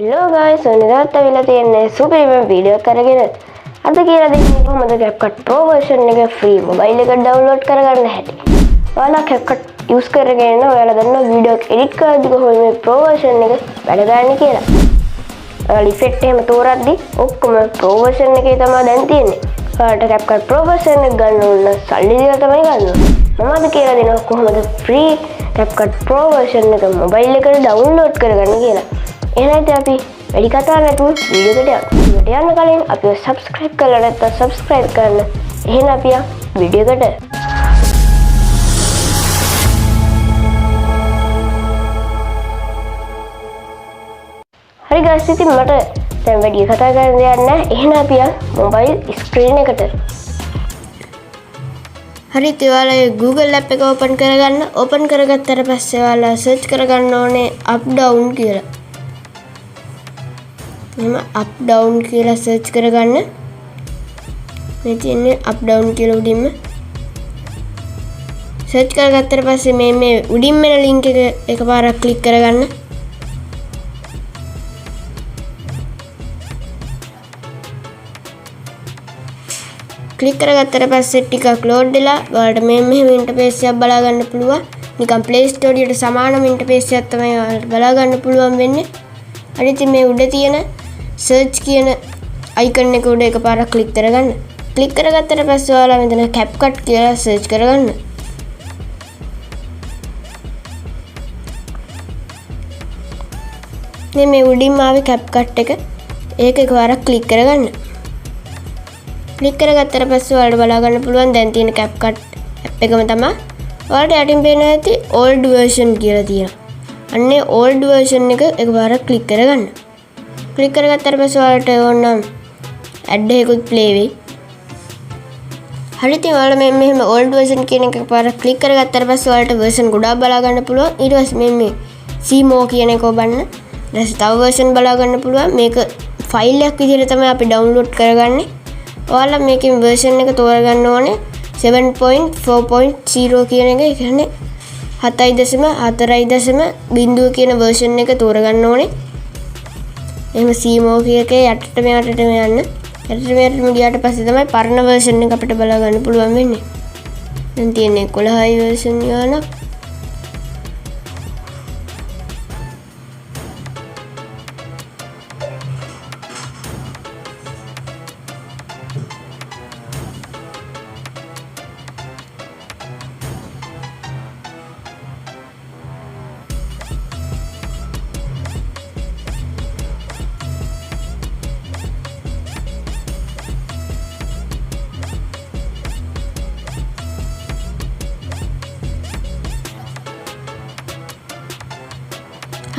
Hello guys, නිරාත් වෙලා තියෙන්නේ super video එකක් අරගෙන අද කියලා දෙන්නේ කොහොමද CapCut Pro version එක free mobile එකට download කරගන්න හැටි. ඔයාලා CapCut use කරගෙන ඔයාලා දන්නවා වීඩියෝ එක edit කරද්දී කොහොමද මේ Pro version එක වැඩ ගන්න කියලා. ඔයාලා effect එහෙම තෝරද්දී ඔක්කොම Pro version එකේ තමයි දැන් තියෙන්නේ. ඔයාලට CapCut Pro version එක ගන්න ඕන සල්ලි දීලා තමයි ගන්න ඕනේ. මම අද කියලා දෙනවා කොහොමද free CapCut Pro version එක mobile එකට download කරගන්න කියලා. එහෙනම් අපි වැඩි කතා නැතුව වීඩියෝ එකට යමු. වීඩියෝ යන්න කලින් අපිව subscribe කරලා නැත්නම් subscribe කරන්න. එහෙනම් අපි වීඩියෝ එකට. හරි guys, ඉතින් මට දැන් වැඩි කතා කරන්න දෙයක් නැහැ. එහෙනම් අපි mobile screen එකට. හරි, ඉතින් ඔයාලා Google app එක open කරගන්න. open කරගත්තට පස්සේ ඔයාලා search කරගන්න ඕනේ up down කියලා. up down කියලා search කරගන්න. මේ තියෙන්නේ up down කියලා උඩින්ම search කරගත්තට පස්සේ මේ උඩින්ම එන link එක එකපාරක් click කරගන්න. click කරගත්තට පස්සේ ටිකක් load වෙලා ඔයාලට මෙහෙම interface එකක් බලා ගන්න පුළුවන්. නිකන් Play Store එකට සමානම interface එකක් තමයි ඔයාලට බලා ගන්න පුළුවන් වෙන්නේ. අනිත් මේ උඩ තියෙන search කියන icon එක උඩ එකපාරක් click කරගන්න. click කරගත්තට පස්සේ ඔයාලා මෙතන CapCut කියලා search කරගන්න. මේ උඩින්ම ආවේ CapCut එක. ඒක එකපාරක් click කරගන්න. click කරගත්තට පස්සේ ඔයාලට බලා ගන්න පුළුවන් දැන් තියෙන CapCut app එකම තමයි. ඔයාලට යටින් පේන ඇති old version කියලා තියෙනවා. අන්නේ old version එක එකපාරක් click කරගන්න. click කරගත්තට පස්සේ ඔයාලට ඕන ad එකකුත් play වෙයි. හරි, ඉතින් ඔයාලා මෙහෙම old version කියන එක එකපාරක් click කරගත්තට පස්සේ ඔයාලට version ගොඩාක් බලා ගන්න පුළුවන්. ඊට පස්සේ මේ see more කියන එක ඔබන්න. ඊට පස්සේ තව version බලා ගන්න පුළුවන්. මේක file එකක් විදිහට තමයි අපි download කරගන්නේ. ඔයාලා මේකෙන් version එක තෝරගන්න ඕනේ 7.4.0 කියන එක. ඒ කියන්නේ 7.4.0 කියන version එක තෝරගන්න ඕනේ. එහෙම සීමෝ එකේ යටටම යන්න. යටටම ගියාට පස්සේ තමයි පරණ version එක අපිට බලා ගන්න පුළුවන් වෙන්නේ. දැන් තියෙන්නේ 11යි version එක.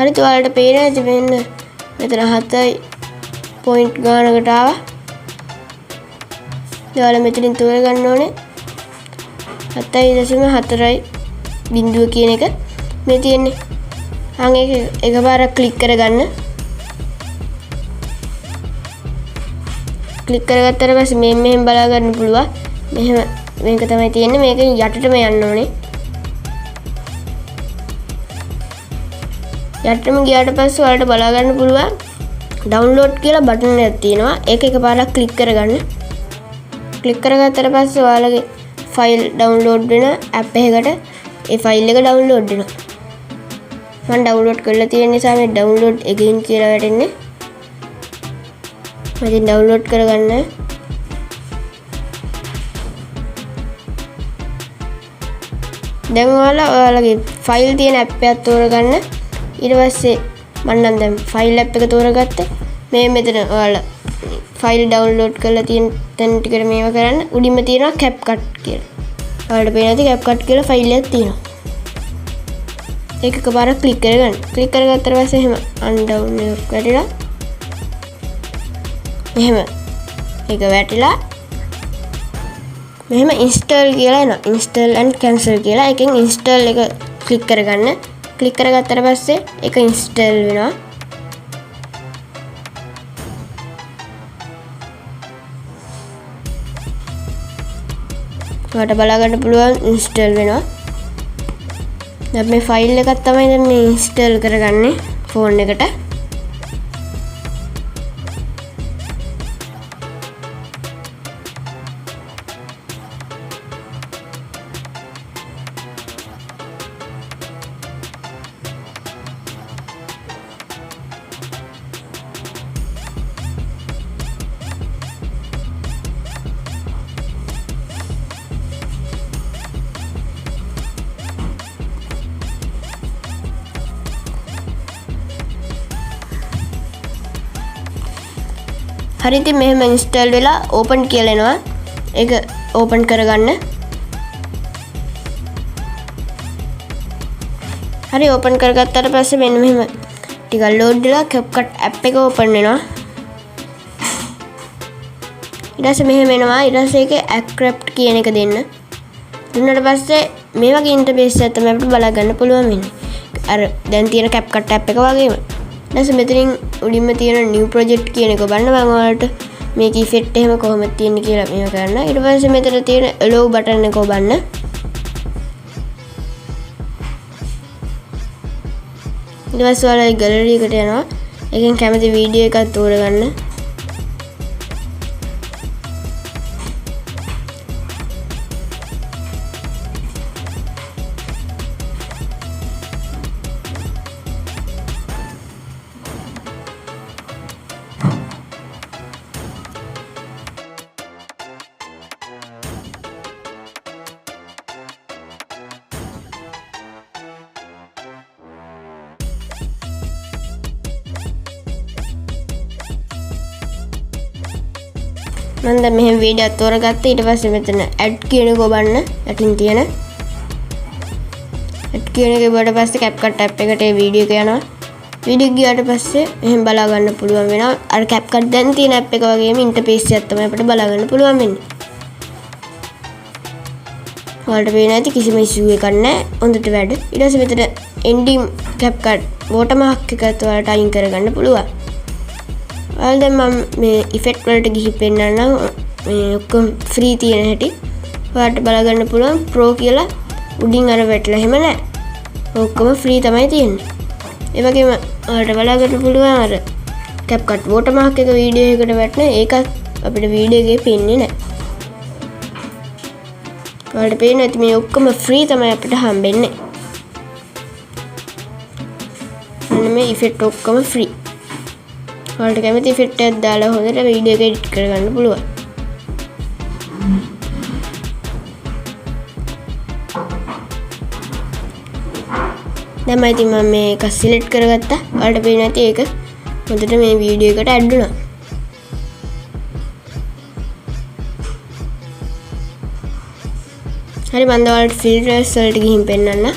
හරි, ඔයාලට පේන ඇති මෙන්න මෙතන 7 point ගානකට ආවා. ඔයාලා මෙතනින් තෝරගන්න ඕනේ 7.4 කියන එක. මේ තියෙන්නේ. අන් ඒක එකපාරක් click කරගන්න. click කරගත්තට පස්සේ මෙහෙම බලා ගන්න පුළුවන්. මෙහෙම මේක තමයි තියෙන්නේ. මේක යටටම යන්න ඕනේ. යටටම ගියාට පස්සේ ඔයාලට බලා ගන්න පුළුවන් download කියලා බටන් එකක් තියෙනවා. ඒක එකපාරක් click කරගන්න. click කරගත්තට පස්සේ ඔයාලගේ file download වෙන app එකකට ඒ file එක download වෙනවා. මම download කරලා තියෙන නිසා මේ download again කියලා වැටෙන්නේ. මම ඉතින් download කරගන්න. දැන් ඔයාලගේ file තියෙන app එකක් තෝරගන්න. ඊට පස්සේ මම නම් දැන් ෆයිල් app එක තෝරගත්තා. මේ මෙතන ඔයාලා ෆයිල් ඩවුන්ලෝඩ් කරලා තියෙන තැන ටිකට මේව කරන්න. උඩින්ම තියෙනවා CapCut කියලා. ඔයාලට පේන ඇති CapCut කියලා ෆයිල් එකක් තියෙනවා. ඒක එකපාරක් ක්ලික් කරගන්න. ක්ලික් කරගත්තට පස්සේ එහෙම අන්ඩවුන් එකක් වැටිලා එහෙම ඒක වැටිලා මෙහෙම install කියලා එනවා. install and cancel කියලා. එකෙන් install එක ක්ලික් කරගන්න. click කරගත්තට පස්සේ ඒක install වෙනවා. ඔයාලට බලා ගන්න පුළුවන් install වෙනවා. දැන් මේ ෆයිල් එකක් තමයි දැන් මේ ඉන්ස්ටෝල් කරගන්නේ ෆෝන් එකට. හරි ඉතින් මෙහෙම ඉන්ස්ටෝල් වෙලා ඕපන් කියලා එනවා. ඒක ඕපන් කරගන්න. හරි ඕපන් කරගත්තාට පස්සේ මෙන්න මෙහෙම ටිකක් ලෝඩ් වෙලා CapCut app එක ඕපන් වෙනවා. ඊට පස්සේ මෙහෙම එනවා. ඊට පස්සේ ඒකේ Acraft කියන එක දෙන්න. දුන්නාට පස්සේ මේ වගේ ඉන්ටර්ෆේස් එකක් තමයි අපිට බලා ගන්න පුළුවන් වෙන්නේ. අර දැන් තියෙන CapCut app එක වගේම. ඊට පස්සේ මෙතනින් උඩින්ම තියෙන new project කියන එක බලන්න මම ඔයාලට මේක ඉෆෙක්ට් එහෙම කොහොමද තියෙන්නේ කියලා මේව කරන්න. ඊට පස්සේ මෙතන තියෙන allow button එක ඔබන්න. ඊට පස්සේ ඔයාලා gallery එකට යනවා. ඒකෙන් කැමති වීඩියෝ එකක් තෝරගන්න. මම දැන් මෙහෙම වීඩියෝ එකක් තෝරගත්තා. ඊට පස්සේ මෙතන add කියන එක ඔබන්න. යටින් තියෙන add කියන එක ඔබට පස්සේ CapCut app එකට ඒ වීඩියෝ එක යනවා. වීඩියෝ ගියාට පස්සේ මෙහෙම බලා ගන්න පුළුවන් වෙනවා. අර CapCut දැන් තියෙන app එක වගේම ඉන්ටර්ෆේස් එකක් තමයි අපිට බලා ගන්න පුළුවන් වෙන්නේ. ඔයාලට පේන ඇති කිසිම ඉෂුව එකක් නැහැ. හොඳට වැඩ. ඊට පස්සේ මෙතන ending CapCut watermark එකත් ඔයාලට අයින් කරගන්න පුළුවන්. ඔයාලා දැන් මම මේ ඉෆෙක්ට් වලට ගිහින් පෙන්නන්නම් මේ ඔක්කොම ෆ්‍රී තියෙන හැටි. ඔයාලට බලා ගන්න පුළුවන් ප්‍රෝ කියලා උඩින් අර වැටලා එහෙම නැහැ. ඔක්කොම ෆ්‍රී තමයි තියෙන්නේ. ඒ වගේම ඔයාලට බලා ගන්න පුළුවන් අර CapCut watermark එක වීඩියෝ එකකට වැටෙන ඒකත් අපිට වීඩියෝ එකේ පෙන්නේ නැහැ. ඔයාලට පේන්නේ නැති මේ ඔක්කොම ෆ්‍රී තමයි අපිට හම්බෙන්නේ. මෙන්න මේ ඉෆෙක්ට් ඔක්කොම ෆ්‍රී. ඔයාලට කැමති ඉෆෙක්ට් එකක් දාලා හොඳට වීඩියෝ එක එඩිට් කරගන්න පුළුවන්. දැන් මම ඉතින් මේක සිලෙක්ට් කරගත්තා. ඔයාලට පේන්නේ නැති ඒක හොඳට මේ වීඩියෝ එකට ඇඩ් වුණා. හරි මම ඔයාලට ෆිල්ටර්ස් වලට ගිහින් පෙන්නන්න.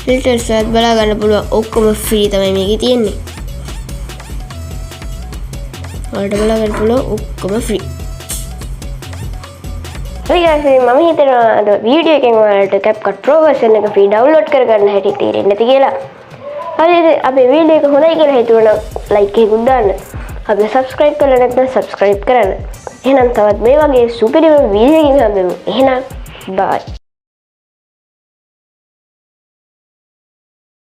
ෆිල්ටර්ස් වලත් බලා ගන්න පුළුවන් ඔක්කොම ෆ්‍රී තමයි මේකේ තියෙන්නේ. ඔයාලට බලා ගන්න පුළුවන් ඔක්කොම ෆ්‍රී. හරි guys මම හිතනවා අද වීඩියෝ එකෙන් ඔයාලට CapCut Pro version එක ෆ්‍රී ඩවුන්ලෝඩ් කරගන්න හැටි තේරෙන්නේ නැති කියලා. හරි අපේ වීඩියෝ එක හොඳයි කියලා හිතුවනම් like එකක් දාන්න. අපිට subscribe කරලා නැත්නම් subscribe කරන්න. එහෙනම් තවත් මේ වගේ සුපිරිම වීඩියෝ එකකින් හම්බෙමු. එහෙනම් bye.